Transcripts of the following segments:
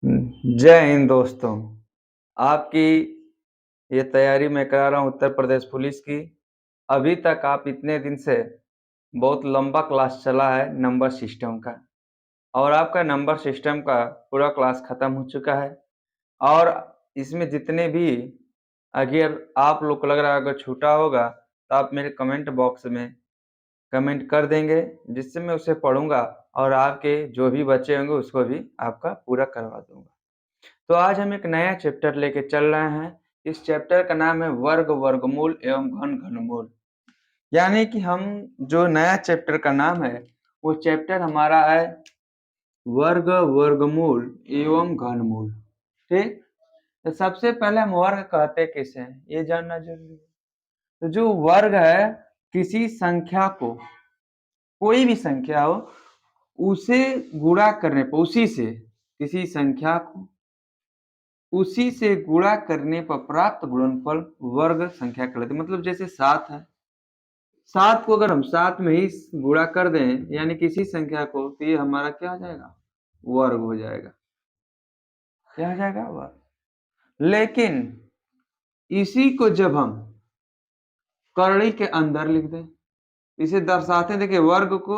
जय हिंद दोस्तों। आपकी ये तैयारी मैं करा रहा हूँ उत्तर प्रदेश पुलिस की। अभी तक आप इतने दिन से बहुत लंबा क्लास चला है नंबर सिस्टम का, और आपका नंबर सिस्टम का पूरा क्लास खत्म हो चुका है। और इसमें जितने भी अगर आप लोग को लग रहा है अगर छूटा होगा तो आप मेरे कमेंट बॉक्स में कमेंट कर देंगे, जिससे मैं उसे पढ़ूंगा और आपके जो भी बच्चे होंगे उसको भी आपका पूरा करवा दूंगा। तो आज हम एक नया चैप्टर लेके चल रहे हैं। इस चैप्टर का नाम है वर्ग, वर्गमूल एवं घन, घनमूल। यानी कि हम जो नया चैप्टर का नाम है वो चैप्टर हमारा है वर्ग, वर्गमूल एवं घनमूल। ठीक। तो सबसे पहले हम वर्ग कहते किसे हैं ये जानना जरूरी है। तो जो वर्ग है, किसी संख्या को, कोई भी संख्या हो, उसे गुणा करने पर, उसी से किसी संख्या को उसी से गुणा करने पर प्राप्त गुणनफल वर्ग संख्या कहलाती है। मतलब जैसे 7 है, 7 को अगर हम 7 में ही गुणा कर दें यानी किसी संख्या को, तो ये हमारा क्या हो जाएगा? वर्ग हो जाएगा। क्या हो जाएगा? वर्ग। लेकिन इसी को जब हम करड़ी के अंदर लिख दें, इसे दर्शाते हैं, देखिए वर्ग को,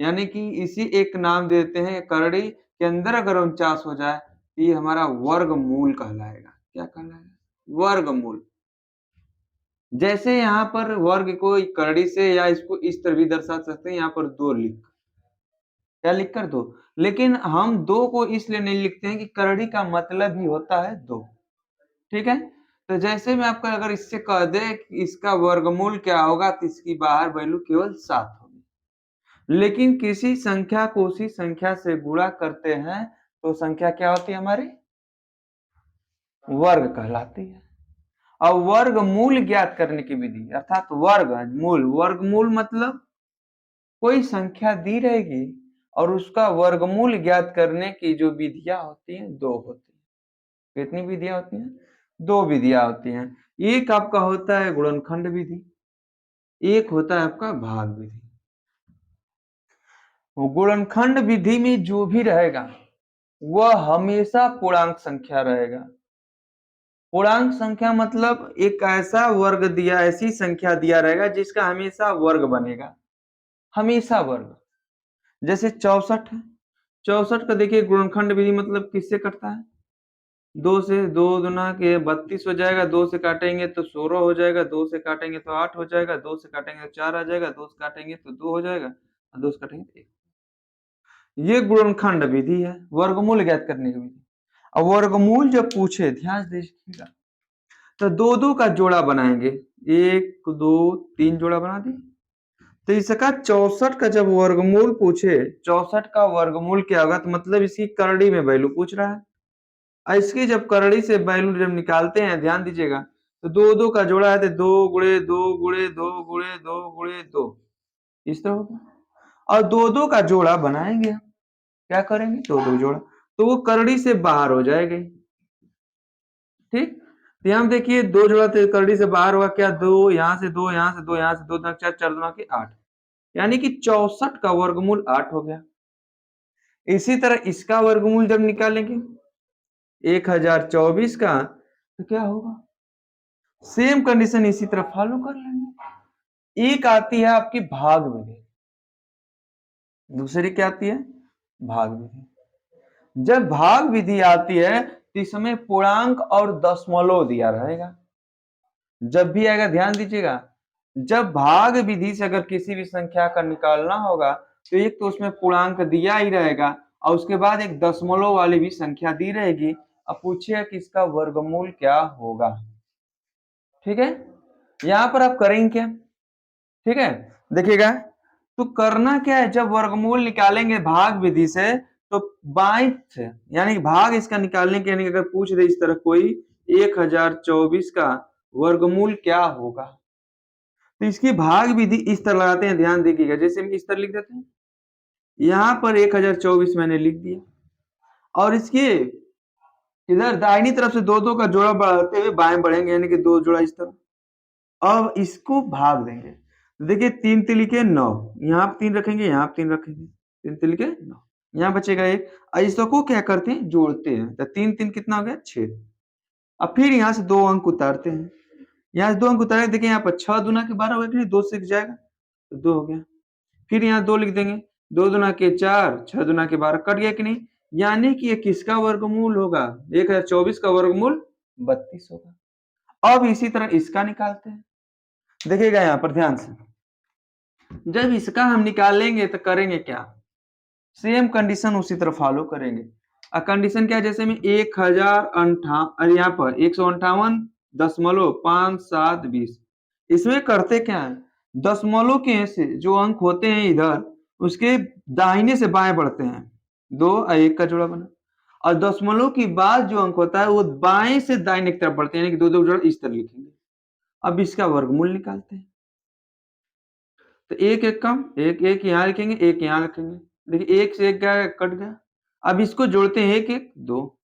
यानी कि इसी एक नाम देते हैं करड़ी के अंदर अगर 49 हो जाए तो ये हमारा वर्गमूल कहलाएगा। क्या कहलाएगा? वर्गमूल। जैसे यहाँ पर वर्ग को करड़ी से या इसको इस तरह भी दर्शा सकते हैं, यहाँ पर 2 लिख, क्या लिख कर 2। लेकिन हम 2 को इसलिए नहीं लिखते हैं कि करड़ी का मतलब ही होता है 2। ठीक है। तो जैसे मैं आपको अगर इससे कह दे कि इसका वर्गमूल क्या होगा, तो इसकी बाहर वैल्यू केवल 7 होगी। लेकिन किसी संख्या को उसी संख्या से गुणा करते हैं तो संख्या क्या होती है हमारी? वर्ग कहलाती है। और वर्गमूल ज्ञात करने की विधि, अर्थात वर्गमूल, वर्गमूल मतलब कोई संख्या दी रहेगी और उसका वर्गमूल ज्ञात करने की जो विधियां होती हैं 2 होती हैं। कितनी विधियां होती हैं? 2 विधियां होती हैं। एक आपका होता है गुणनखंड विधि, एक होता है आपका भाग विधि। गुणनखंड विधि में जो भी रहेगा वह हमेशा पूर्णांक संख्या रहेगा। पूर्णांक संख्या मतलब एक ऐसा वर्ग दिया, ऐसी संख्या दिया रहेगा जिसका हमेशा वर्ग बनेगा, हमेशा वर्ग। जैसे 64 है, 64 का देखिए गुणनखंड विधि मतलब किससे कटता है? 2 से, 2 गुना के 32 हो जाएगा, 2 से काटेंगे तो 16 हो जाएगा, 2 से काटेंगे तो 8 हो जाएगा, 2 से काटेंगे तो 4 आ जाएगा, 2 से काटेंगे तो 2 हो जाएगा, और 2 से काटेंगे तो 1। ये गुणनखंड विधि है, वर्गमूल ज्ञात करने की विधि। अब वर्गमूल जब पूछे, ध्यान से देखिएगा, तो 2-2 का जोड़ा बनाएंगे, 1 2 3 जोड़ा बना दिए। तो इसका 64 का जब वर्गमूल पूछे, 64 का वर्गमूल क्या होगा, तो मतलब इसकी करड़ी में वैल्यू पूछ रहा है। और इसकी जब करड़ी से वैल्यू जब निकालते हैं, ध्यान दीजिएगा, तो 2-2 का जोड़ा है तो 2 गुणे 2 गुणे 2 गुणे 2 गुणे 2, इस तरह होगा। और 2-2 का जोड़ा बनाएंगे, क्या करेंगे? 2-2 जोड़ा, तो वो करड़ी से बाहर हो जाएगी। ठीक। तो यहाँ देखिए 2 जोड़ा तो करड़ी से बाहर हुआ, क्या? 2 यहाँ से, 2 यहाँ से, 2 यहाँ से, 2 4 4 2 की 8, यानी कि 64 का वर्गमूल 8 हो गया। इसी तरह इसका वर्गमूल जब निकालेंगे 1024 का, तो क्या होगा? सेम कंडीशन इसी तरह फॉलो कर लेंगे। एक आती है आपकी भाग विधि, दूसरी क्या आती है? भाग विधि। जब भाग विधि आती है तो इसमें पूर्णांक और दशमलव दिया रहेगा। जब भी आएगा ध्यान दीजिएगा, जब भाग विधि से अगर किसी भी संख्या का निकालना होगा तो एक तो उसमें पूर्णांक दिया ही रहेगा और उसके बाद एक दशमलव वाली भी संख्या दी रहेगी। अब पूछिए कि इसका वर्गमूल क्या होगा। ठीक है। यहां पर आप करेंगे क्या? ठीक है, देखिएगा, तो करना क्या है, जब वर्गमूल निकालेंगे भाग विधि से तो बाई से, यानी भाग इसका निकालने के, यानी अगर पूछ दे इस तरह कोई 1024 का वर्गमूल क्या होगा, तो इसकी भाग विधि इस तरह लगाते हैं, ध्यान देखिएगा। जैसे हम इस तरह लिख देते हैं, यहां पर 1024 मैंने लिख दिया, और इसके इधर दाहिनी तरफ से 2-2 का जोड़ा बढ़ाते हुए बाएं बढ़ेंगे, यानी कि 2 जोड़ा इस तरह। अब इसको भाग देंगे, देखिए 3 तिलिके 9, यहाँ 3 रखेंगे, यहाँ 3 रखेंगे, 3 तिलिके 9, यहाँ बचेगा 1। इसको क्या करते हैं, जोड़ते हैं, तो 3 3 कितना हो गया 6। अब फिर यहाँ से 2 अंक उतारते हैं, यहाँ से 2 अंक उतारे, देखिए यहाँ पर 6 दूना के 12 होगा कि नहीं, 2 से जाएगा तो 2 हो गया। फिर यहाँ 2 लिख देंगे, 2 दूना के 4, 6 दूना के 12, कट गया कि नहीं। यानी कि ये किसका वर्गमूल होगा, 1024 का वर्गमूल 32 होगा। अब इसी तरह इसका निकालते हैं, देखिएगा यहाँ पर ध्यान से, जब इसका हम निकालेंगे तो करेंगे क्या, सेम कंडीशन उसी तरह फॉलो करेंगे। कंडीशन क्या है, जैसे में 1058, यहाँ पर 158.5720, इसमें करते क्या है, दशमलव के ऐसे जो अंक होते हैं इधर, उसके दाहिने से बाएं बढ़ते हैं, 2 और 1 का जोड़ा बना, और दशमलव के बाद जो अंक होता है वो बाएं से दाहिने की तरफ बढ़ते हैं, यानी कि 2 2 जोड़ा इस तरह लिखेंगे। अब इसका वर्गमूल निकालते हैं, तो 1 1 कम, 1 1 यहाँ लिखेंगे, 1 यहाँ लिखेंगे, देखिए 1 से 1 गया, कट गया। अब इसको जोड़ते हैं, 1 1 2,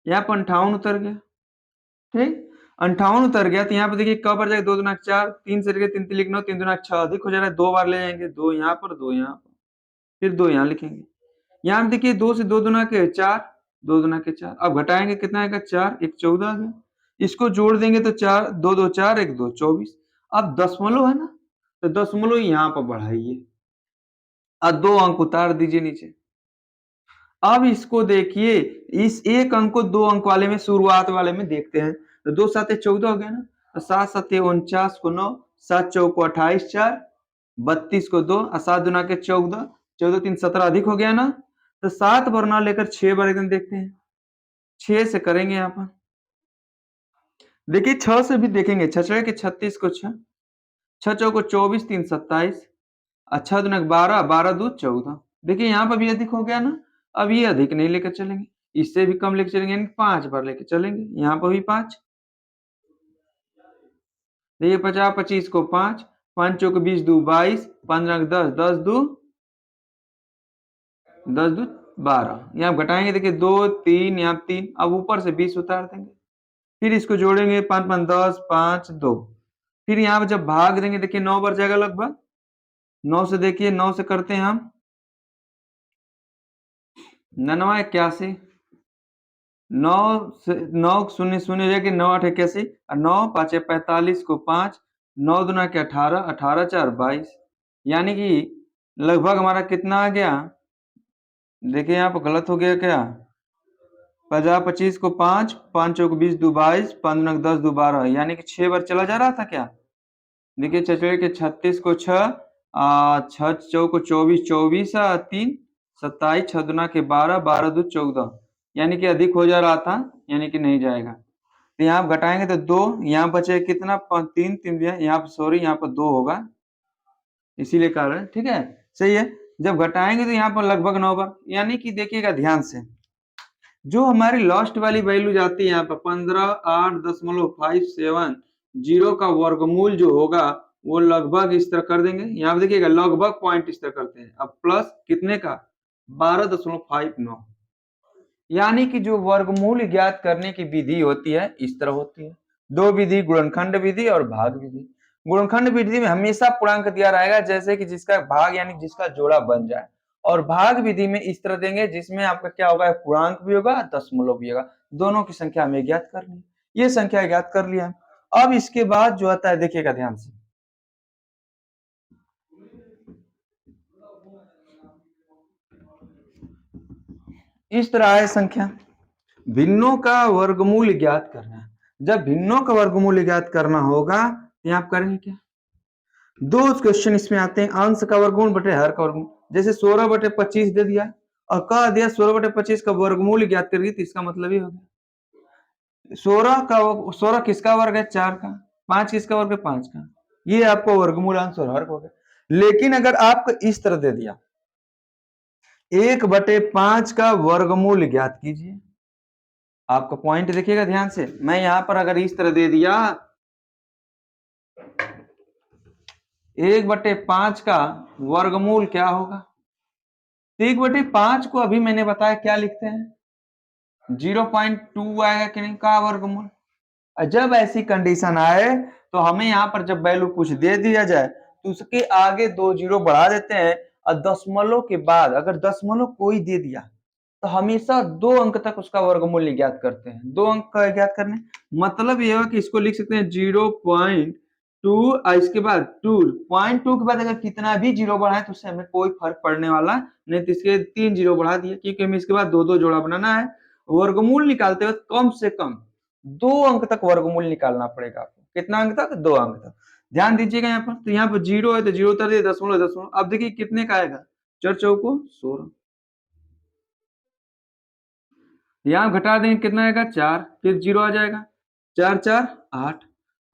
यहाँ पर 58 उतर गया, ठीक, 58 उतर गया, तो यहाँ पर देखिए कब बढ़ जाएगा, 2 दूना 4, 3 से 3 3 लिखना, 3 दूना 6 अधिक हो जा रहा है, 2 बार ले जाएंगे, 2 यहाँ पर 2 यहाँ पर, फिर 2 यहाँ लिखेंगे। यहाँ देखिए 2 से 2 दूना के 4, 2 दूना के 4, अब घटाएंगे कितना आएगा, 4 1 14 आ गया। इसको जोड़ देंगे तो 4 2 2 4 1 2 24। अब दशमलव है ना, तो दशमलव यहाँ पर बढ़ाइए, और 2 अंक उतार दीजिए नीचे। अब इसको देखिए, इस एक अंक को 2 अंक वाले में, शुरुआत वाले में देखते हैं, तो 2 7 14 हो गया ना, तो 7 7 49 को 9, 7 चौक 28, 4 32 को 2, और 7 दुना के 14, 14 3 17 अधिक हो गया ना, तो 7 वरना लेकर 6 बार एकदम देखते हैं, 6 से करेंगे यहाँ पर, देखिए 6 से भी देखेंगे, 6 के 36 को 6, 6 चौको 24 3 27, अच्छा दुना 12, 12 2 14, देखिए यहाँ पर भी अधिक हो गया ना। अब ये अधिक नहीं लेकर चलेंगे, इससे भी कम लेकर चलेंगे, यानी 5 बार लेकर चलेंगे, यहाँ पर भी 5, देखिए 50 25 को 5, 5 चौक 20 2 22, 15 10 10 2 10 2 12, यहाँ घटाएंगे, देखिए 2 3 यहाँ 3, अब ऊपर से 20 उतार देंगे, फिर इसको जोड़ेंगे, 5 5 10 5 2, फिर यहाँ पर जब भाग देंगे, देखिए 9 बढ़ जाएगा लगभग, 9 से देखिए, 9 से करते हैं हम 9 81, 9 से 9 शून्य शून्य हो जाएगी, 9 8 81, और 9 5 45 को 5, 9 दूना के 18, 18 4 22, यानी कि लगभग हमारा कितना आ गया, देखिए यहाँ पर गलत हो गया क्या, 50 25 को 5, 5 चौक 20 2 22, 15 10 2 12, यानी कि 6 बार चला जा रहा था क्या, देखिए चचड़े के 36 को 6, 6 चौक 24 24 3 27, 6 दुना के 12, 12 2 14, यानी कि अधिक हो जा रहा था, यानी कि नहीं जाएगा, तो यहाँ घटाएंगे तो 2, यहाँ बचे कितना 3 3, यहाँ पर सॉरी, यहाँ पर 2 होगा, इसीलिए कारण, ठीक है, सही है। जब घटाएंगे तो यहाँ पर लगभग 9 बार, यानी कि देखिएगा ध्यान से, जो हमारी लास्ट वाली वैल्यू जाती है यहाँ पर 15.8.57 जीरो का वर्गमूल जो होगा वो लगभग इस तरह कर देंगे, यहाँ पर देखिएगा लगभग पॉइंट इस तरह करते हैं, अब प्लस कितने का 12.59, यानी कि जो वर्गमूल ज्ञात करने की विधि होती है इस तरह होती है, दो विधि, गुणनखंड विधि और भाग विधि। गुणनखंड विधि में हमेशा पूर्णांक दिया रहेगा, जैसे कि जिसका भाग यानी जिसका जोड़ा बन जाए, और भाग विधि में इस तरह देंगे जिसमें आपका क्या होगा, पूर्णांक भी होगा, दशमलव भी होगा, दोनों की संख्या हमें ज्ञात करनी है। ये संख्या ज्ञात कर लिया, अब इसके बाद जो आता है देखिएगा ध्यान से, इस तरह है संख्या, भिन्नों का वर्गमूल ज्ञात करना है। जब भिन्नों का वर्गमूल ज्ञात करना होगा तो आप करेंगे क्या, दो क्वेश्चन इसमें आते हैं, अंश का वर्गमूल बटे हर का वर्गमूल, जैसे 16/25 दे दिया और कह दिया 16/25 का वर्गमूल ज्ञात करिए, तो इसका मतलब ये हो गया 16 किसका वर्ग है, 4 का, 5 किसका वर्ग है, 5 का, ये आपको वर्गमूल अंश और हर हो गया। लेकिन अगर आपको इस तरह दे दिया 1/5 का वर्गमूल ज्ञात कीजिए, आपका पॉइंट देखिएगा ध्यान से, मैं यहां पर अगर इस तरह दे दिया 1/5 का वर्गमूल क्या होगा, तो 1/5 को अभी मैंने बताया क्या लिखते हैं, 0.2 आएगा कि नहीं का वर्गमूल। जब ऐसी कंडीशन आए तो हमें यहाँ पर जब वैल्यू कुछ दे दिया जाए तो उसके आगे 2 जीरो बढ़ा देते हैं और दशमलव के बाद अगर दशमलव कोई दे दिया तो हमेशा 2 अंक तक उसका वर्गमूल ज्ञात करते हैं। 2 अंक का ज्ञात करने मतलब ये है कि इसको लिख सकते हैं 0.2 और इसके बाद 2.2 के बाद अगर कितना भी जीरो बढ़ाए तो उससे हमें कोई फर्क पड़ने वाला नहीं, तो इसके 3 जीरो बढ़ा दिए क्योंकि हमें इसके बाद 2 जोड़ा बनाना है। वर्गमूल निकालते वक्त कम से कम 2 अंक तक वर्गमूल निकालना पड़ेगा आपको। कितना अंक तक? 2 अंक तक। ध्यान दीजिएगा यहाँ पर, तो यहाँ पर 0 है तो 0 उतार दिए, दशमलव दशमलव। अब देखिए कितने का आएगा, 4 चौको 16। यहाँ घटा देंगे कितना आएगा 4, फिर 0 आ जाएगा, 4 4 8,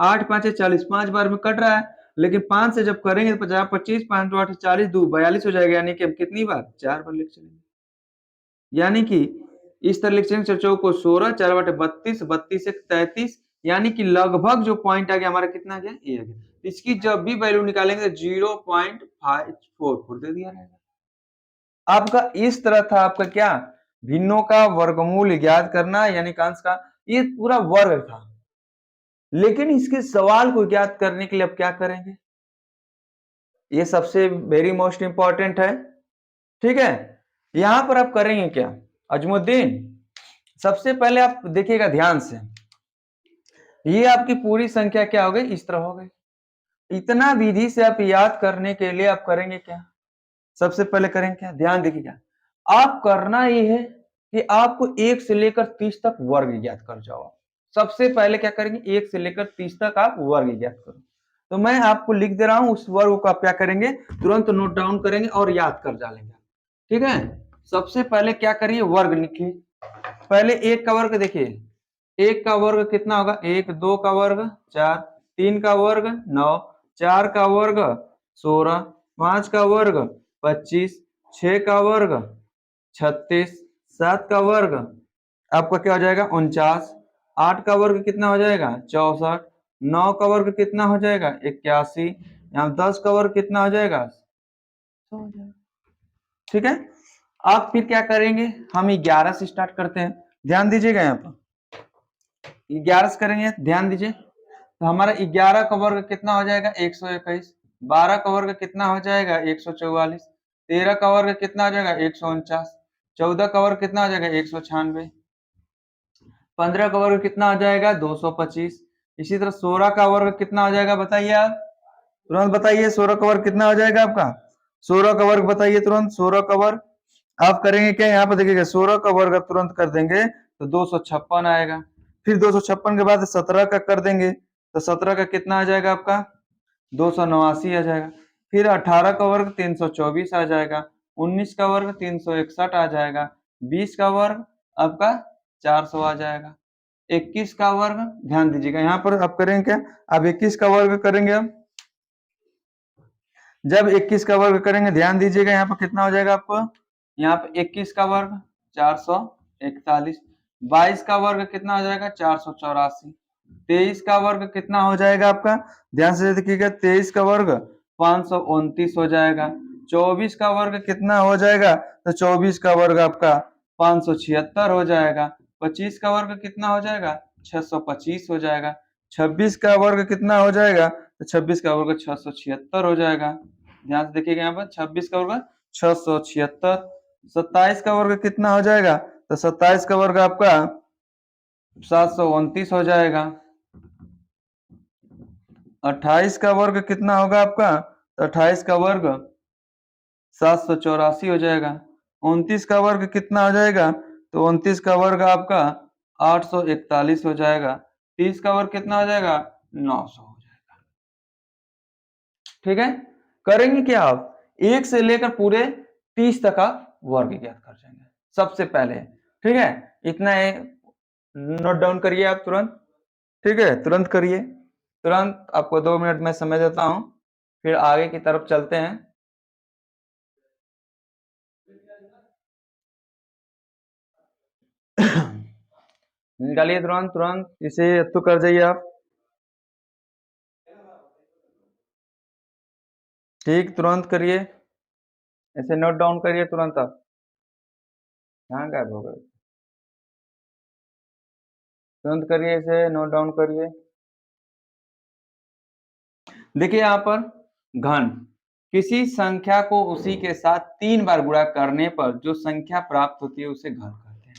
8 5 40, 5 बार में कट रहा है, लेकिन 5 से जब करेंगे तो 50 25, 5 2 8 40, 2 42 हो जाएगा, यानी कि अब कितनी बार 4 बार लेके चलेंगे। यानी कि इस तरह लिख सकते 4 चौको 16, 4 बटे 32, 32 से 33, यानी कि लगभग जो पॉइंट आ गया हमारा कितना आ गया, ये आ गया। इसकी जब भी वैल्यू निकालेंगे तो 0.544 दे दिया रहेगा। आपका इस तरह था आपका क्या, भिन्नों का वर्गमूल ज्ञात करना, यानी कांश का ये पूरा वर्ग था। लेकिन इसके सवाल को ज्ञात करने के लिए अब क्या करेंगे, ये सबसे वेरी मोस्ट इंपॉर्टेंट है। ठीक है, यहां पर आप करेंगे क्या अजमुद्दीन, सबसे पहले आप देखिएगा ध्यान से, ये आपकी पूरी संख्या क्या हो गई, इस तरह हो गई। इतना विधि से आप याद करने के लिए आप करेंगे क्या, सबसे पहले करेंगे क्या, ध्यान देखिएगा, आप करना ये है कि आपको 1 से लेकर 30 तक वर्ग ज्ञात कर जाओ। सबसे पहले क्या करेंगे, 1 से लेकर 30 तक आप वर्ग ज्ञात करो। तो मैं आपको लिख दे रहा हूं, उस वर्ग को आप क्या करेंगे, तुरंत नोट डाउन करेंगे और याद कर डालेंगे। ठीक है, सबसे पहले क्या करिए, वर्ग लिखिए। पहले 1 का वर्ग देखिए, 1 का वर्ग कितना होगा, 1, 2 का वर्ग 4, 3 का वर्ग 9, 4 का वर्ग 16, 5 का वर्ग 25, 6 का वर्ग 36, 7 का वर्ग आपका क्या हो जाएगा 49, 8 का वर्ग कितना हो जाएगा 64, 9 का वर्ग कितना हो जाएगा 81, यहाँ 10 का वर्ग कितना हो जाएगा 100। ठीक है, आप फिर क्या करेंगे, हम 11 से स्टार्ट करते हैं। ध्यान दीजिएगा, यहाँ पर 11 से करेंगे, ध्यान दीजिए, तो हमारा 11 का वर्ग कितना हो जाएगा 121, 12 का वर्ग कितना हो जाएगा 144, 13 का वर्ग कितना हो जाएगा 149, 14 का वर्ग कितना हो जाएगा 196, 15 का वर्ग कितना हो जाएगा 225, इसी तरह 16 का वर्ग कितना हो जाएगा बताइए आप, तुरंत बताइए 16 का वर्ग कितना हो जाएगा आपका, 16 का वर्ग बताइए तुरंत, 16 का वर्ग आप करेंगे क्या, यहाँ पर देखिएगा 16 का वर्ग आप तुरंत कर देंगे तो 256 आएगा, फिर 256 के बाद 17 का कर देंगे तो 17 का कितना आ जाएगा आपका 289 आ जाएगा, फिर 18 का वर्ग 324 आ जाएगा, 19 का वर्ग 361 आ जाएगा, 20 का वर्ग आपका 400 आ जाएगा, 21 का वर्ग, ध्यान दीजिएगा यहाँ पर आप करेंगे क्या, अब 21 का वर्ग करेंगे, अब जब 21 का वर्ग करेंगे ध्यान दीजिएगा यहाँ पर कितना हो जाएगा आपको, यहाँ पे 21 का वर्ग 441, 22 का वर्ग कितना हो जाएगा 484, 23 का वर्ग कितना हो जाएगा आपका, ध्यान से देखिएगा 23 का वर्ग 529 हो जाएगा, 24 का वर्ग कितना हो जाएगा, तो 24 का वर्ग आपका 576 हो जाएगा, 25 का वर्ग कितना हो जाएगा 625 हो जाएगा, 26 का वर्ग कितना हो जाएगा, तो 26 का वर्ग 676 हो जाएगा। ध्यान से देखिएगा यहाँ पर 26 का वर्ग 676, 27 का वर्ग कितना हो जाएगा, तो 27 का वर्ग आपका 729 हो जाएगा, 28 का वर्ग कितना होगा आपका, तो 28 का वर्ग 784 हो जाएगा, 29 का वर्ग कितना हो जाएगा, तो 29 का वर्ग आपका 841 हो जाएगा, 30 का वर्ग कितना हो जाएगा 900 हो जाएगा। ठीक है, करेंगे क्या आप, 1 से लेकर पूरे 30 तक आप वर्ग ज्ञात कर जाएंगे सबसे पहले। ठीक है, इतना नोट डाउन करिए आप तुरंत। ठीक है, तुरंत करिए, तुरंत, आपको 2 मिनट में समय देता हूं, फिर आगे की तरफ चलते हैं। निकालिए तुरंत तुरंत, इसे तो कर जाइए आप। ठीक, तुरंत करिए, इसे नोट डाउन करिए तुरंत आप। कहाँ गायब हो गए, तुरंत करिए, इसे नोट डाउन करिए। देखिए यहाँ पर घन किसी संख्या को उसी के साथ 3 बार गुणा करने पर जो संख्या प्राप्त होती है उसे घन कहते हैं।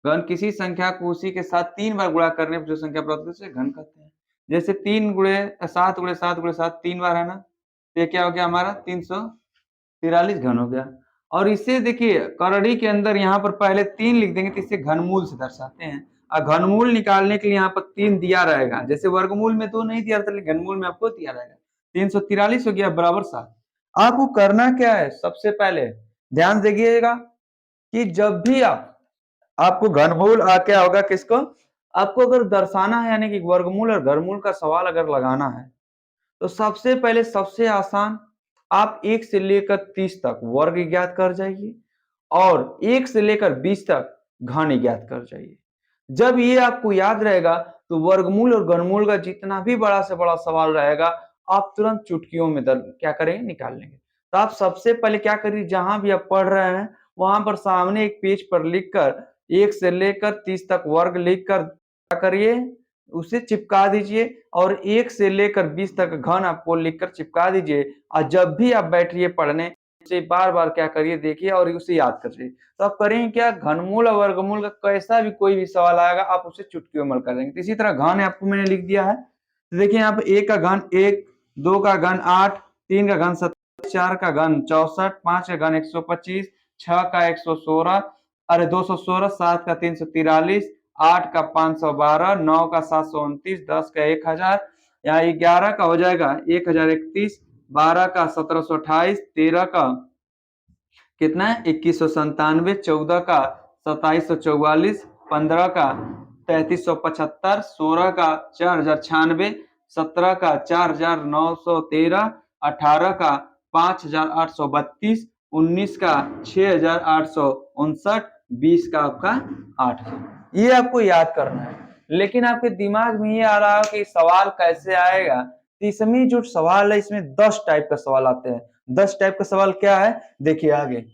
घन किसी संख्या को उसी के साथ 3 बार गुणा करने पर जो संख्या प्राप्त होती है उसे घन कहते हैं। जैसे 3 गुणे 7 गुणे 7 गुणे 7 3 बार है ना, तो ये क्या हो गया हमारा 343 घन हो गया। और इसे देखिए करड़ी के अंदर यहाँ पर पहले 3 लिख देंगे तो इसे घनमूल से दर्शाते हैं। और घनमूल निकालने के लिए यहाँ पर 3 दिया रहेगा, जैसे वर्गमूल में 2 नहीं दिया रहता, लेकिन घनमूल में आपको दिया रहेगा। 343 हो गया बराबर 7। आपको करना क्या है, सबसे पहले ध्यान देखिएगा कि जब भी आपको घनमूल क्या होगा किसको, आपको अगर दर्शाना है यानी कि वर्गमूल और घनमूल का सवाल अगर लगाना है तो सबसे पहले सबसे आसान आप 1 से लेकर 30 तक वर्ग ज्ञात कर जाइए और 1 से लेकर 20 तक घन ज्ञात कर जाइए। जब ये आपको याद रहेगा तो वर्गमूल और घनमूल का जितना भी बड़ा से बड़ा सवाल रहेगा आप तुरंत चुटकियों में क्या करेंगे, निकाल लेंगे। तो आप सबसे पहले क्या करिए, जहां भी आप पढ़ रहे हैं वहां पर सामने एक पेज पर लिखकर 1 से लेकर 30 तक वर्ग लिखकर क्या करिए, उसे चिपका दीजिए और 1 से लेकर 20 तक घन आपको लिखकर चिपका दीजिए। और जब भी आप बैठिए पढ़ने उसे बार बार क्या करिए, देखिए और उसे याद करिए। तो आप करेंगे क्या, घनमूल और वर्गमूल का कैसा भी कोई भी सवाल आएगा आप उसे चुटकियों में हल कर देंगे। तो इसी तरह घन आपको मैंने लिख दिया है, तो देखिए यहाँ पे 1 का घन 1, 2 का घन 8, 3 का घन 27, 4 का घन 64, 5 का घन 125, 6 का 116, अरे 216, 7 का 343, 8 का 512, 9 का 729, 10 का 1000, यहाँ 11 का हो जाएगा 1031, 12 का 1728, 13 का कितना है 2197, 14 का 2744, 15 का 3375, 16 का 4096, 17 का 4913, 18 का 5832, 19 का 6859, 20 का आपका 8000। ये आपको याद करना है। लेकिन आपके दिमाग में ये आ रहा है कि सवाल कैसे आएगा, तो इसमें जो सवाल है इसमें 10 टाइप का सवाल आते हैं। 10 टाइप का सवाल क्या है, देखिए आगे।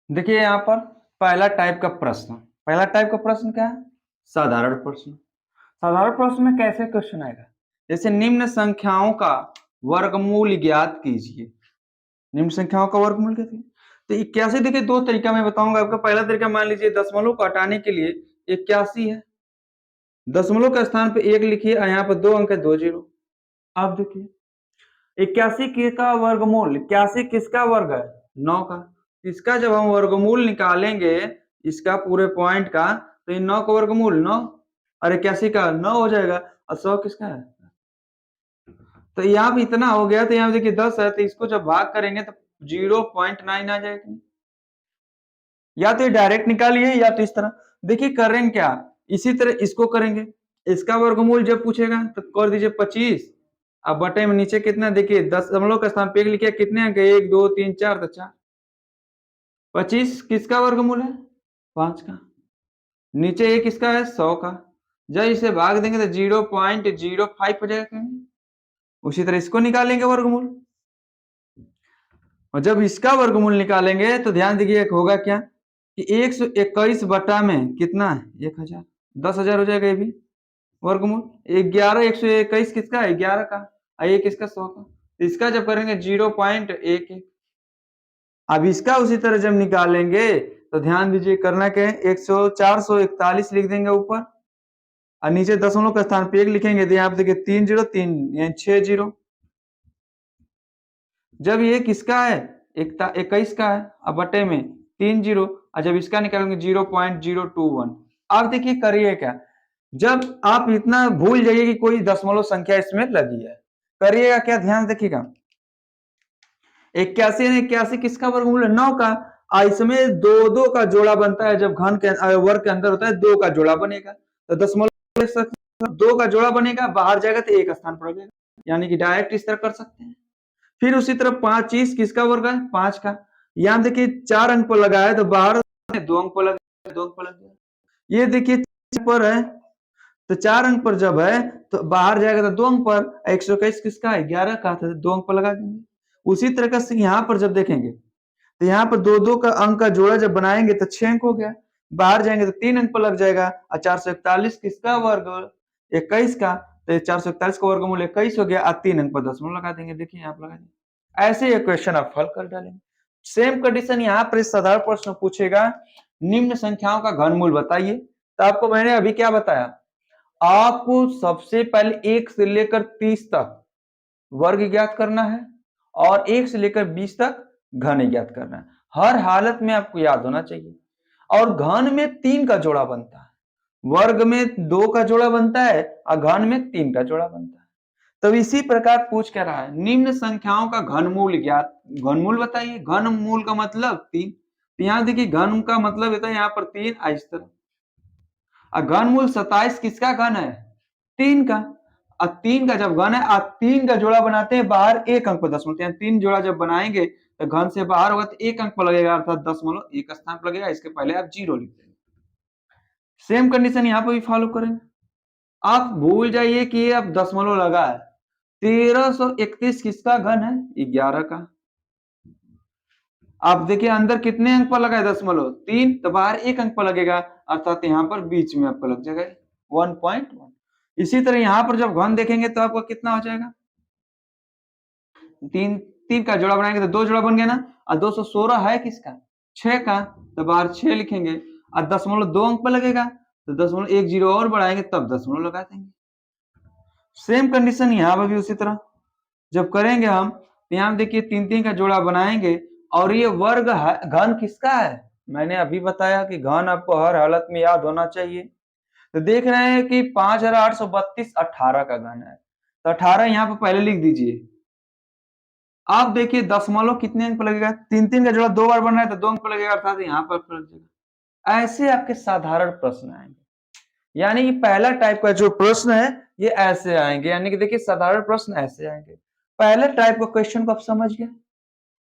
देखिए यहाँ पर पहला टाइप का प्रश्न, पहला टाइप का प्रश्न क्या है, साधारण प्रश्न। साधारण प्रश्न में कैसे क्वेश्चन आएगा, जैसे निम्न संख्याओं का वर्गमूल ज्ञात कीजिए। निम्न संख्याओं का वर्गमूल कैसे, तो 81 देखिए 2 तरीका मैं बताऊंगा आपका। पहला तरीका मान लीजिए दशमलव को हटाने के लिए 81 है, दशमलव के स्थान पे 1 लिखिए और यहाँ पर 2 अंक है 2 जीरो। आप देखिए 81 का वर्गमूल, 81 किसका वर्ग है, 9 का। इसका जब हम वर्गमूल निकालेंगे इसका पूरे पॉइंट का, तो ये 9 का वर्गमूल 9 और 81 का 9 हो जाएगा और 100 किसका है, तो यहाँ पे इतना हो गया। तो यहाँ देखिए 10 है तो इसको जब भाग करेंगे तो 0.9 आ जाएगा। या तो ये डायरेक्ट निकालिए या तो इस तरह देखिए करेंगे क्या, इसी तरह इसको करेंगे। इसका वर्गमूल जब पूछेगा तो कर दीजिए 25, अब बटे में नीचे कितना देखिए दशमलव का स्थान पे लिखिए, कितने अंक 1 2 3 4 तो 4। 25 किसका वर्गमूल है, 5 का। नीचे ये किसका है, 100 का। जब इसे भाग देंगे तो 0.05 हो जाएगा। उसी तरह इसको निकालेंगे वर्गमूल, और जब इसका वर्गमूल निकालेंगे तो ध्यान दीजिए होगा क्या कि 121 बटा में कितना है 1000, 10,000 हो जाएगा ये भी वर्गमूल। 11 121 किसका है, 11 का, और ये किसका 100 का। इसका जब करेंगे 0.11। अब इसका उसी तरह जब निकालेंगे तो ध्यान दीजिए करना क्या है, 441 लिख देंगे ऊपर और नीचे दशमलव का स्थान पे 1 लिखेंगे, तो यहाँ पे देखिए 3 जीरो 3 यानी 6 जीरो। जब ये किसका है 21 का है, अब बटे में 3 जीरो, और जब इसका निकालेंगे 0.021। आप देखिए करिए क्या, जब आप इतना भूल जाइए कि कोई दशमलव संख्या इसमें लगी है, करिएगा क्या, ध्यान देखिएगा 81 किसका वर्गमूल है, 9 का। इसमें दो दो का जोड़ा बनता है, जब घन के वर्ग के अंदर होता है 2 का जोड़ा बनेगा, तो दशमलव 2 का जोड़ा बनेगा, बाहर जाएगा तो 1 स्थान पर हो जाएगा, यानी कि डायरेक्ट इस तरह कर सकते हैं। फिर उसी तरह 25 किसका वर्ग है, 5 का। यहाँ देखिए 4 अंक पर लगा है तो बाहर 2 अंक पर लगा, 2 अंक पर लग गया। ये देखिए 4 पर है तो 4 अंक पर जब है तो बाहर जाएगा तो 2 अंक पर। 121 किसका है, 11 का, था 2 अंक पर लगा देंगे। उसी तरह से यहाँ पर जब देखेंगे तो यहाँ पर 2 का अंक का जोड़ा जब बनाएंगे तो 6 अंक हो गया, बाहर जाएंगे तो 3 अंक पर लग जाएगा। और 441 किसका वर्ग, 21 का, तो 441 का वर्गमूल 21 हो गया और 3 अंक पर दशमलव लगा देंगे। देखिए यहाँ पर लगा देंगे ऐसे ये क्वेश्चन आप हल कर डालेंगे। सेम कंडीशन यहाँ पर साधारण प्रश्न पूछेगा, निम्न संख्याओं का घनमूल बताइए। तो आपको मैंने अभी क्या बताया, आपको सबसे पहले 1 से लेकर 30 तक वर्ग ज्ञात करना है और 1 से लेकर 20 तक घन ज्ञात करना है। हर हालत में आपको याद होना चाहिए। और घन में 3 का जोड़ा बनता है, वर्ग में 2 का जोड़ा बनता है और घन में 3 का जोड़ा बनता है। तो इसी प्रकार पूछ क्या रहा है, निम्न संख्याओं का घनमूल ज्ञात। घनमूल बताइए, घनमूल का मतलब 3। तो यहां देखिए घन का मतलब होता है यहाँ पर 3, इस तरह। और घनमूल 27 किसका घन है, 3 का। और 3 का जब घन है, आप 3 का जोड़ा बनाते हैं बाहर 1 अंक पर दशमलव, यानी 3 जोड़ा जब बनाएंगे तो घन से बाहर होगा तो 1 अंक पर लगेगा, अर्थात दशमलव 1 स्थान पर लगेगा। इसके पहले आप 0 लिख देंगे। सेम कंडीशन यहाँ पर भी फॉलो करेंगे। आप भूल जाइए कि ये अब दशमलव लगा है। 1331 किसका घन है, 11 का। आप देखिए अंदर कितने अंक पर लगा है, दशमलव 3, तो बाहर 1 अंक पर लगेगा, अर्थात यहाँ पर बीच में आपको लग जाएगा 1.1। इसी तरह यहाँ पर जब घन देखेंगे तो आपको कितना हो जाएगा, 3 का जोड़ा बनाएंगे तो 2 जोड़ा बन गया ना। और 216 है किसका, 6 का, तो बाहर 6 लिखेंगे। और दशमलव 2 अंक पर लगेगा, तो दशमलव 1 0 और बढ़ाएंगे तब दशमलव लगा देंगे। सेम कंडीशन यहाँ पर भी उसी तरह जब करेंगे हम, तो यहाँ देखिए 3 का जोड़ा बनाएंगे और ये वर्ग घन किसका है, मैंने अभी बताया कि घन आपको हर हालत में याद होना चाहिए। तो देख रहे हैं कि 5832 18 का घन है, तो 18 यहाँ पर पहले लिख दीजिए। आप देखिए दशमलव कितने अंक पर लगेगा, 3 का जोड़ा 2 बार बन रहा है तो 2 अंक पर लगेगा, अर्थात यहाँ पर लग जाएगा। ऐसे आपके साधारण प्रश्न आएंगे, यानी कि पहला टाइप का जो प्रश्न है ये ऐसे आएंगे, यानी कि देखिए साधारण प्रश्न ऐसे आएंगे। पहले टाइप का क्वेश्चन को आप समझ गए,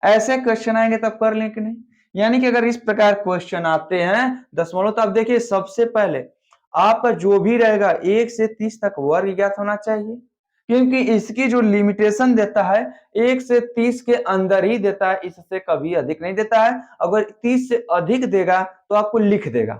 ऐसे क्वेश्चन आएंगे तब कर लें कि नहीं। यानी कि अगर इस प्रकार क्वेश्चन आते हैं दशमलव, तो आप देखिए सबसे पहले आपका जो भी रहेगा 1 से 30 तक वर्ग ज्ञात होना चाहिए, क्योंकि इसकी जो लिमिटेशन देता है 1 से 30 के अंदर ही देता है, इससे कभी अधिक नहीं देता है। अगर 30 से अधिक देगा तो आपको लिख देगा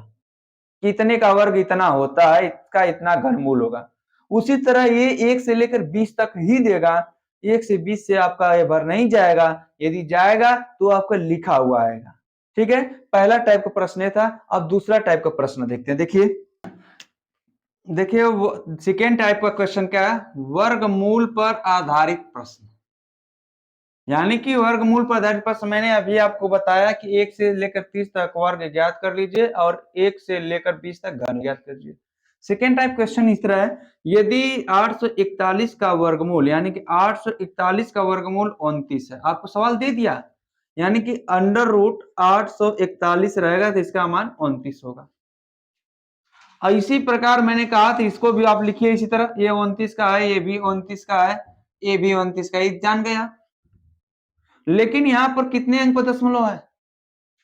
कि इतने का वर्ग इतना होता है, इसका इतना घनमूल होगा। उसी तरह ये 1 से लेकर 20 तक ही देगा, 1 से 20 से आपका ये भर नहीं जाएगा, यदि जाएगा तो आपका लिखा हुआ आएगा। ठीक है, पहला टाइप का प्रश्न था। अब दूसरा टाइप का प्रश्न देखते हैं। देखिए वो सेकेंड टाइप का क्वेश्चन क्या है, वर्गमूल पर आधारित प्रश्न। यानी कि वर्गमूल पर आधारित प्रश्न मैंने अभी आपको बताया कि 1 से लेकर 30 तक वर्ग ज्ञात कर लीजिए और 1 से लेकर 20 तक घन ज्ञात कर लीजिए। सेकेंड टाइप क्वेश्चन इस तरह है, यदि 841 का वर्गमूल, यानी कि 841 का वर्गमूल 29 है, आपको सवाल दे दिया, यानी कि अंडर रूट 841 रहेगा तो इसका मान 29 होगा। और इसी प्रकार मैंने कहा था इसको भी आप लिखिए इसी तरह, ये 29 का है, ये भी 29 का है, ये भी 29 का, ये जान गया। लेकिन यहां पर कितने अंक पर दशमलव है,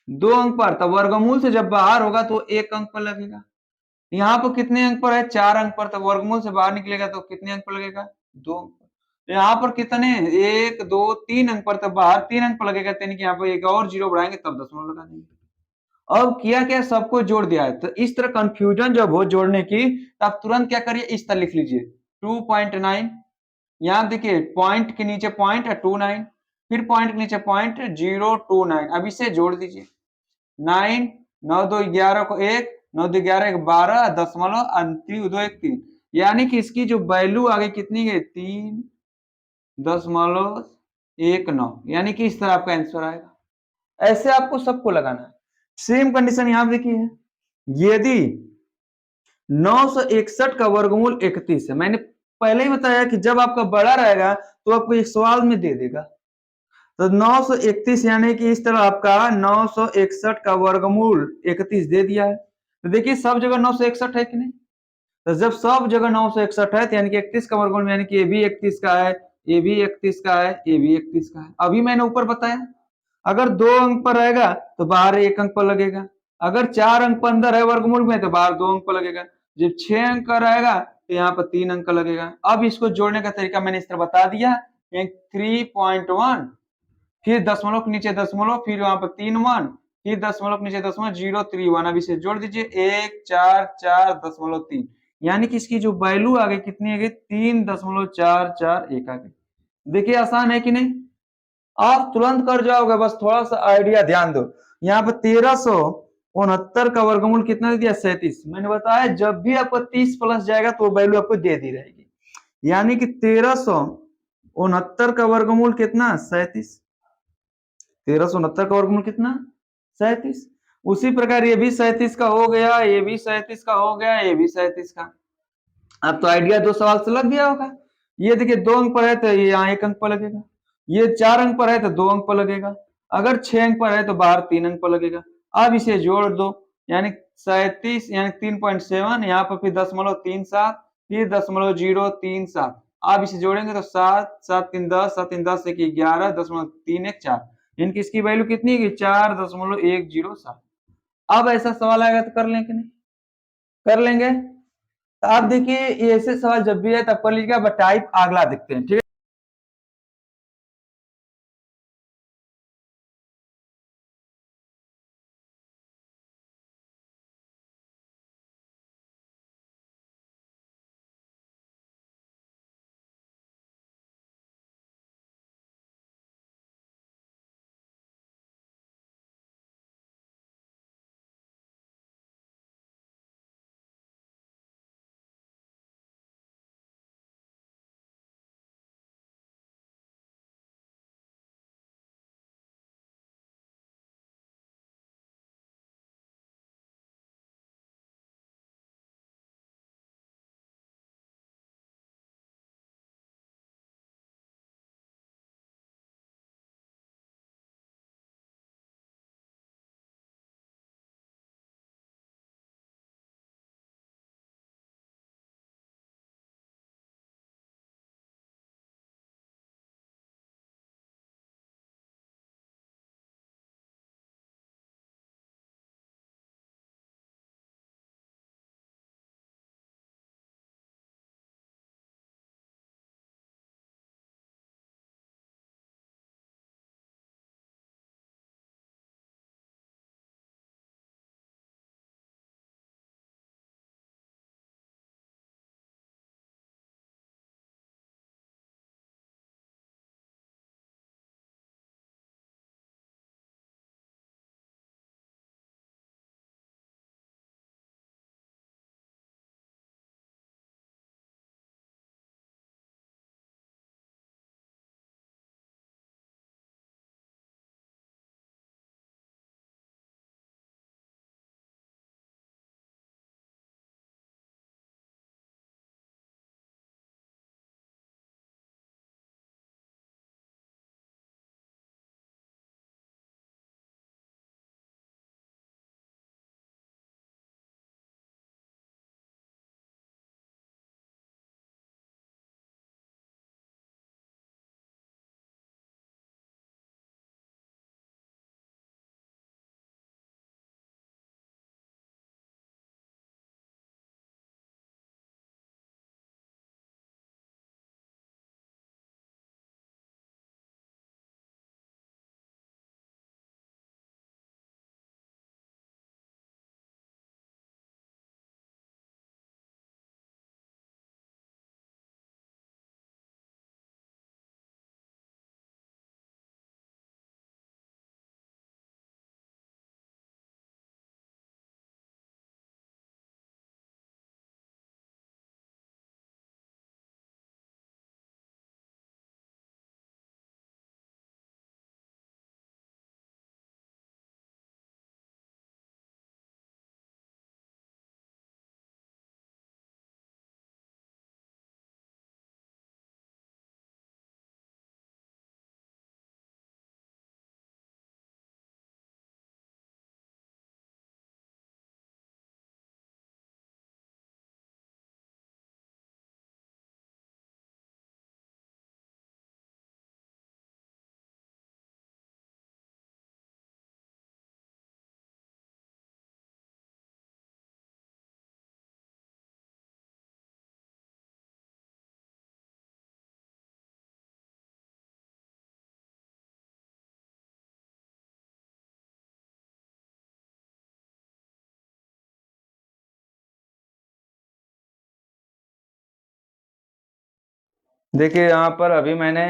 2 अंक पर, तब वर्गमूल से जब बाहर होगा तो 1 अंक पर लगेगा। यहाँ पर कितने अंक पर है, 4 अंक पर, तब वर्गमूल से बाहर निकलेगा तो कितने अंक पर लगेगा, 2 अंक पर। यहाँ पर कितने, 1 2 3 अंक पर, तब बाहर 3 अंक पर लगेगा, यानी कि यहाँ पर एक और 0 बढ़ाएंगे तब दशमलव लगा देंगे। अब किया क्या, सबको जोड़ दिया है। तो इस तरह कंफ्यूजन जब हो जोड़ने की, तो आप तुरंत क्या करिए, इस तरह लिख लीजिए 2.9, यहाँ देखिए पॉइंट के नीचे पॉइंट है 29, फिर पॉइंट के नीचे पॉइंट 029, अब इसे जोड़ दीजिए। 9 9 2 11 को 1, 9 2 11 1 12, दशमलव 2 1 3, यानी कि इसकी जो वैल्यू आ गई कितनी गई, 3.19, यानी कि इस तरह आपका आंसर आएगा। ऐसे आपको सबको लगाना है। सेम कंडीशन यहां देखिए, यदि 961 का वर्गमूल 31 है, मैंने पहले ही बताया कि जब आपका बड़ा रहेगा तो आपको एक सवाल में दे देगा। तो 931 यानी कि इस तरह आपका 961 का वर्गमूल 31 दे दिया है। तो देखिए सब जगह 961 है कि नहीं, तो जब सब जगह 961 है तो यानी कि 31 का वर्गमूल, यानी कि ये भी 31 का है, ये भी 31 का है, ये भी 31 का है। अभी मैंने ऊपर बताया अगर 2 अंक पर रहेगा तो बाहर 1 अंक पर लगेगा, अगर 4 अंक पर अंदर है वर्गमूल में तो बाहर 2 अंक पर लगेगा, जब 6 अंक का रहेगा तो यहाँ पर 3 अंक का लगेगा। अब इसको जोड़ने का तरीका मैंने इस तरह बता दिया, 3.1, फिर दशमलव के नीचे दशमलव, फिर वहां पर 3 1, फिर दशमलव के नीचे दशमलव 031, अब इसे जोड़ दीजिए 1 4 4 दशमलव 3, यानी कि इसकी जो वैल्यू आ गई कितनी आ गई, 3.441 आ गई। देखिए आसान है कि नहीं। आप तुरंत कर जाओगे, बस थोड़ा सा आइडिया ध्यान दो। यहाँ पे 1369 का वर्गमूल कितना दे दिया? 37। मैंने बताया जब भी आपको 30 प्लस जाएगा तो वैल्यू आपको दे दी रहेगी, यानी कि 1369 का वर्गमूल कितना? 37। 1369 का वर्गमूल कितना? 37। उसी प्रकार ये भी 37 का हो गया, ये भी 37 का हो गया, ये भी 37 का। अब तो आइडिया दो सवाल से लग गया होगा। ये देखिए 2 अंक पर है तो ये यहाँ 1 अंक पर लगेगा, ये 4 अंक पर है तो 2 अंक पर लगेगा, अगर 6 अंक पर है तो बाहर 3 अंक पर लगेगा। अब इसे जोड़ दो, यानी 37 यानी 3.7, यहाँ पर फिर 0.37, फिर 0.037। आप इसे जोड़ेंगे तो 7 7 3 10, 7 3 10 1 11, 0.314, इनकी इसकी वैल्यू कितनी है? 4.107। अब ऐसा सवाल आएगा तो कर लेंगे कि नहीं? कर लेंगे। तो आप देखिए ये ऐसे सवाल जब भी है तब कर लीजिएगा, बट टाइप अगला देखते हैं, ठीक है। देखिए यहाँ पर अभी मैंने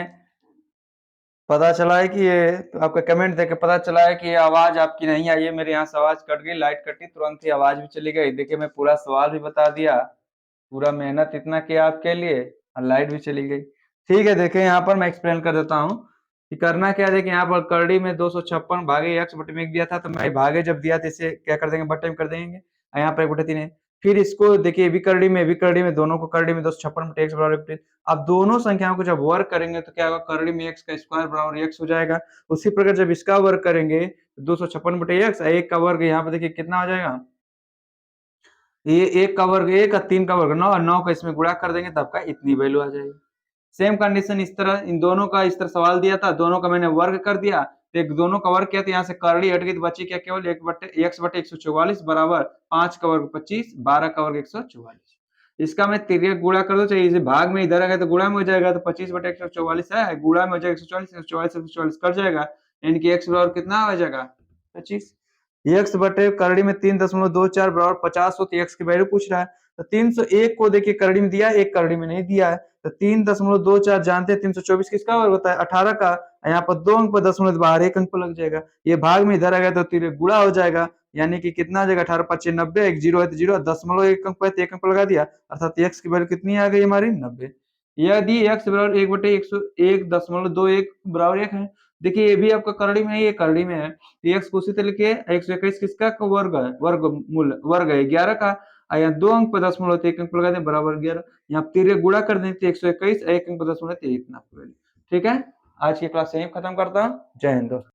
पता चला है कि ये तो आपका कमेंट देख के पता चला है कि ये आवाज आपकी नहीं आई है। मेरे यहाँ से आवाज कट गई, लाइट कटी, तुरंत ही आवाज भी चली गई। देखिए मैं पूरा सवाल भी बता दिया, पूरा मेहनत इतना किया आपके लिए और लाइट भी चली गई। ठीक है, देखिए यहाँ पर मैं एक्सप्लेन कर देता हूँ कि करना क्या है। देखिए यहाँ पर करड़ी में 256 भागे एक्स बटे में एक दिया था, तो मैं भागे जब दिया तो इसे क्या कर देंगे, बटे में कर देंगे। और यहाँ पर 1/3 है। फिर इसको देखिए विकर्णी में दोनों को करड़ी में 256 बटे एक्स बराबर 1/3। अब दोनों संख्याओं को जब वर्ग करेंगे तो क्या होगा, करड़ी में एक्स का स्क्वायर बराबर एक्स हो जाएगा। उसी प्रकार जब इसका वर्ग करेंगे तो 256 बटे एक्स, एक का वर्ग यहाँ पे देखिए कितना हो जाएगा, ये एक का वर्ग एक और 3 का वर्ग 9, और 9 का इसमें गुणा कर देंगे तब का इतनी वैल्यू आ जाएगी। सेम कंडीशन इस तरह इन दोनों का इस तरह सवाल दिया था, दोनों का मैंने वर्ग कर दिया, तो एक दोनों का वर्ग किया तो यहाँ से करड़ी हट गई तो बची क्या, केवल एक्स बटे 144 बराबर 5 का वर्ग 25, 12 का वर्ग 144। इसका मैं तिर्यक गुणा कर दो, चाहिए इसे भाग में इधर आ गया तो गुणा में हो जाएगा, तो 25 बटे 144 है, गुणा में हो जाएगा 144, 144 कर जाएगा, यानी कि एक्स बराबर कितना हो जाएगा 25। एक्स बटे करड़ी में 3.24 बराबर 50 हो, तो एक्स की वैल्यू पूछ रहा है। तो 301 को देखिए करड़ी में दिया है, एक करड़ी में नहीं दिया है, तो 3.24 जानते हैं 324 किसका वर्ग होता है, 18 का। यहाँ पर 2 अंक पर दशमलव बाहर 1 अंक पर लग जाएगा, ये भाग में इधर आ गया तो तिर्यक गुणा हो जाएगा, यानी कि कितना आ जाएगा 18×5 = 90, एक जीरो है तो जीरो, दशमलव 1 अंक पर 1 अंक पर लगा दिया, अर्थात एक्स की वैल्यू कितनी आ गई हमारी 90। यदि एक्स बराबर 1/101.21 बराबर 1 है, देखिए ये भी आपका करड़ी में है, ये करड़ी में है, एक्स को उसी तरह लिखिए, 121 किसका का वर्ग है, वर्ग है 11 का, यहाँ 2 अंक पर दशमलव 1 अंक पर लगा दें बराबर 11, यहाँ तिर्यक गुणा कर दें तो 121 1 अंक पर दशमलव 1 इतना। ठीक है, आज की क्लास यहीं खत्म करता हूँ। जय हिंद दोस्तों।